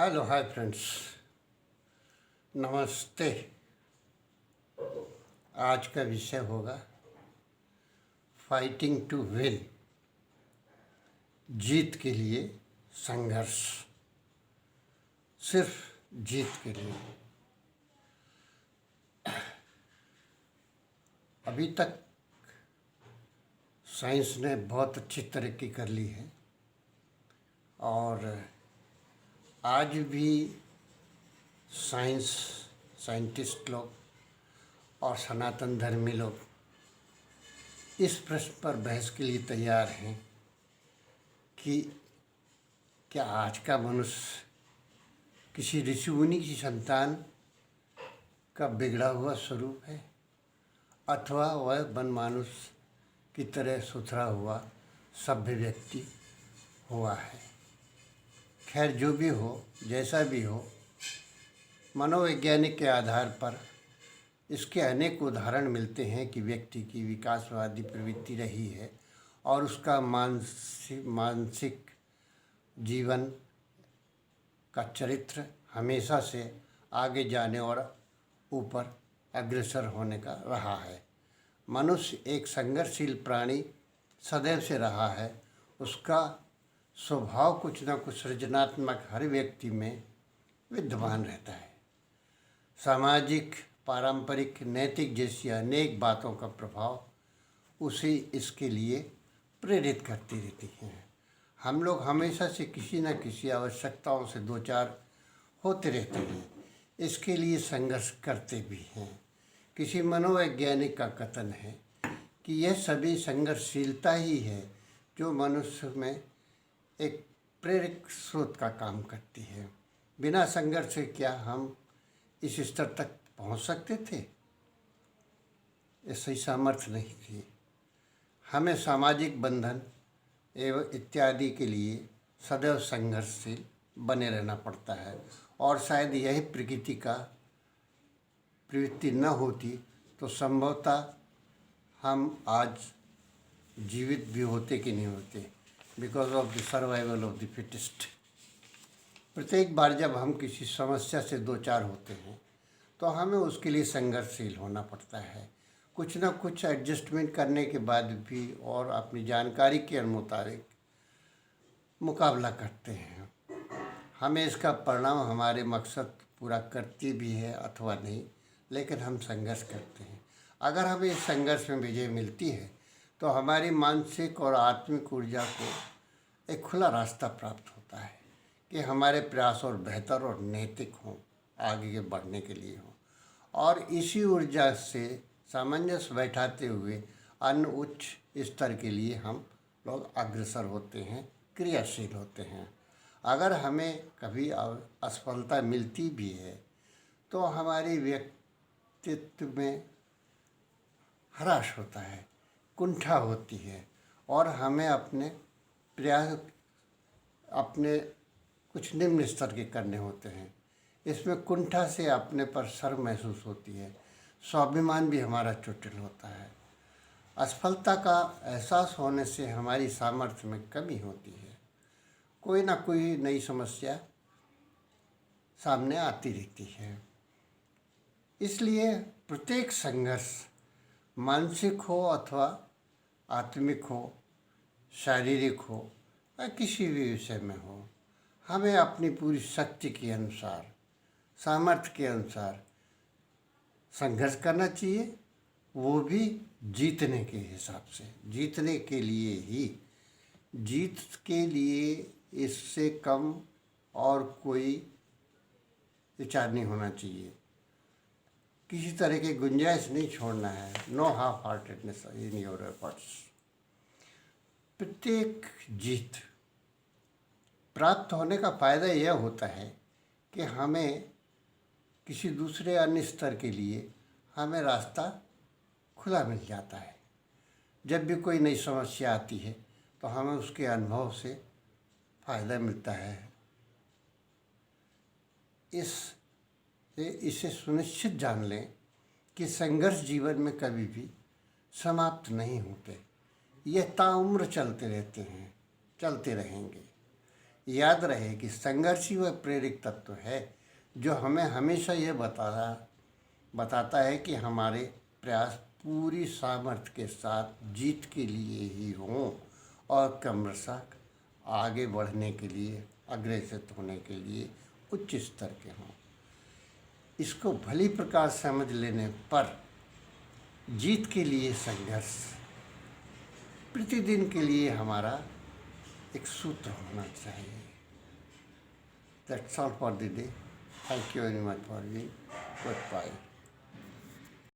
Hello hi friends, नमस्ते। आज का विषय होगा फाइटिंग टू विन, जीत के लिए संघर्ष, सिर्फ जीत के लिए। अभी तक साइंस ने बहुत अच्छी तरक्की कर ली है और आज भी साइंटिस्ट लोग और सनातन धर्मी लोग इस प्रश्न पर बहस के लिए तैयार हैं कि क्या आज का मनुष्य किसी ऋषि मुनि की संतान का बिगड़ा हुआ स्वरूप है अथवा वह वनमानुष की तरह सुथरा हुआ सभ्य व्यक्ति हुआ है। खैर, जो भी हो, जैसा भी हो, मनोवैज्ञानिक के आधार पर इसके अनेक उदाहरण मिलते हैं कि व्यक्ति की विकासवादी प्रवृत्ति रही है और उसका मानसिक जीवन का चरित्र हमेशा से आगे जाने और ऊपर अग्रसर होने का रहा है। मनुष्य एक संघर्षशील प्राणी सदैव से रहा है। उसका स्वभाव कुछ न कुछ सृजनात्मक हर व्यक्ति में विद्यमान रहता है। सामाजिक, पारंपरिक, नैतिक जैसी अनेक बातों का प्रभाव उसे इसके लिए प्रेरित करती रहती हैं। हम लोग हमेशा से किसी न किसी आवश्यकताओं से दो चार होते रहते हैं, इसके लिए संघर्ष करते भी हैं। किसी मनोवैज्ञानिक का कथन है कि यह सभी संघर्षशीलता ही है जो मनुष्य में एक प्रेरक स्रोत का काम करती है। बिना संघर्ष से क्या हम इस स्तर तक पहुंच सकते थे? ऐसी सामर्थ्य नहीं थी। हमें सामाजिक बंधन एवं इत्यादि के लिए सदैव संघर्षशील बने रहना पड़ता है और शायद यही प्रवृत्ति न होती तो संभवतः हम आज जीवित भी होते कि नहीं होते, because of the survival of the fittest. प्रत्येक बार जब हम किसी समस्या से दो चार होते हैं तो हमें उसके लिए संघर्षशील होना पड़ता है। कुछ ना कुछ एडजस्टमेंट करने के बाद भी और अपनी जानकारी के मुताबिक मुकाबला करते हैं। हमें इसका परिणाम हमारे मकसद पूरा करती भी है अथवा नहीं, लेकिन हम संघर्ष करते हैं। अगर हमें इस संघर्ष में विजय मिलती है तो हमारी मानसिक और आत्मिक ऊर्जा को एक खुला रास्ता प्राप्त होता है कि हमारे प्रयास और बेहतर और नैतिक हों, आगे बढ़ने के लिए हों, और इसी ऊर्जा से सामंजस्य बैठाते हुए अन्य उच्च स्तर के लिए हम लोग अग्रसर होते हैं, क्रियाशील होते हैं। अगर हमें कभी असफलता मिलती भी है तो हमारी व्यक्तित्व में हराश होता है, कुंठा होती है और हमें अपने प्रयास अपने कुछ निम्न स्तर के करने होते हैं। इसमें कुंठा से अपने पर शर्म महसूस होती है, स्वाभिमान भी हमारा चोटिल होता है। असफलता का एहसास होने से हमारी सामर्थ्य में कमी होती है। कोई ना कोई नई समस्या सामने आती रहती है। इसलिए प्रत्येक संघर्ष मानसिक हो अथवा आत्मिक हो, शारीरिक हो या किसी भी विषय में हो, हमें अपनी पूरी शक्ति के अनुसार, सामर्थ्य के अनुसार संघर्ष करना चाहिए, वो भी जीतने के हिसाब से, जीतने के लिए ही। जीत के लिए इससे कम और कोई विचार नहीं होना चाहिए। किसी तरह की गुंजाइश नहीं छोड़ना है। No half heartedness in your efforts. प्रत्येक जीत प्राप्त होने का फ़ायदा यह होता है कि हमें किसी दूसरे अन्य स्तर के लिए हमें रास्ता खुला मिल जाता है। जब भी कोई नई समस्या आती है तो हमें उसके अनुभव से फ़ायदा मिलता है। इसे सुनिश्चित जान लें कि संघर्ष जीवन में कभी भी समाप्त नहीं होते। यह ताउम्र चलते रहते हैं, चलते रहेंगे। याद रहे कि संघर्ष ही वह प्रेरक तत्व है जो हमें हमेशा ये बताता है कि हमारे प्रयास पूरी सामर्थ्य के साथ जीत के लिए ही हों और क्रमशः आगे बढ़ने के लिए, अग्रसर होने के लिए उच्च स्तर के हों। इसको भली प्रकार समझ लेने पर जीत के लिए संघर्ष प्रतिदिन के लिए हमारा एक सूत्र होना चाहिए। That's all for the day. Thank you very much for being. Goodbye.